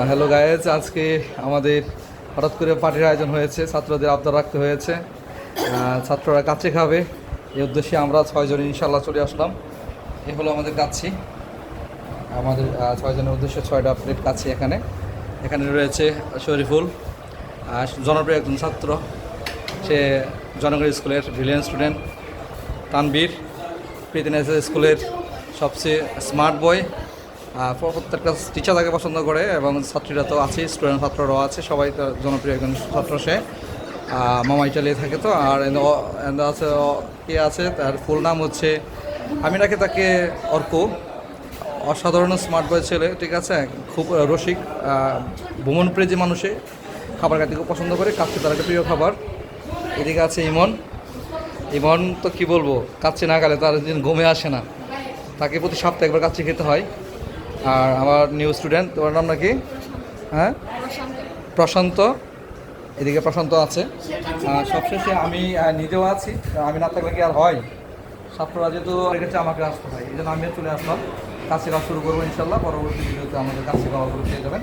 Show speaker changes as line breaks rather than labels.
Hello guys, আজকে আমাদের হঠাৎ করে পার্টির আয়োজন হয়েছে। ছাত্রদের আবদার রাখতে হয়েছে, ছাত্ররা কাচ্চি খাবে। এই উদ্দেশ্যে আমরা 6 জন ইনশাল্লাহ চলে আসলাম। এ হলো আমাদের কাচ্চি। আমাদের 6 জনের উদ্দেশ্যে 6টা প্লেট কাচ্চি। এখানে এখানে রয়েছে শরীফুল, জনপ্রিয় একজন ছাত্র, সে জনগণ স্কুলের ব্রিলিয়ান্ট স্টুডেন্ট। তানবীর, প্রীতিনাথ স্কুলের সবচেয়ে স্মার্ট বয়। প্রত্যেকটা টিচার তাকে পছন্দ করে এবং ছাত্রীরা তো আছে, স্টুডেন্ট ছাত্ররাও আছে, সবাই তো জনপ্রিয় একজন ছাত্র। সে মামাই চালিয়ে থাকে। তো আর আছে কে আছে, তার ফুল নাম হচ্ছে, আমি রাখি তাকে অর্ক। অসাধারণ স্মার্ট বয় ছেলে, ঠিক আছে, খুব রসিক, ভ্রমণপ্রেমী মানুষে, খাবার খাইতে খুব পছন্দ করে। কাচ্চি তার একটা প্রিয় খাবার। এদিকে আছে ইমন। ইমন তো কী বলবো, কাচ্চি না খেলে তার দিন ঘুমে আসে না, তাকে প্রতি সপ্তাহে একবার কাচ্চি খেতে হয়। আর আমার নিউ স্টুডেন্ট, তোমার নাম নাকি? হ্যাঁ, প্রশান্ত। এদিকে প্রশান্ত আছে। সবশেষে আমি নিজেও আছি। আমি না থাকলে কি আর হয়? ছাত্ররা যেহেতু রেখেছে, আমাকে আসতে হয়, এই জন্য আমিও চলে আসলাম। কাছে কাজ শুরু করবো ইনশাল্লাহ। পরবর্তী ভিডিওতে আমাদের কাছে খাওয়াগুলো পেয়ে যাবেন।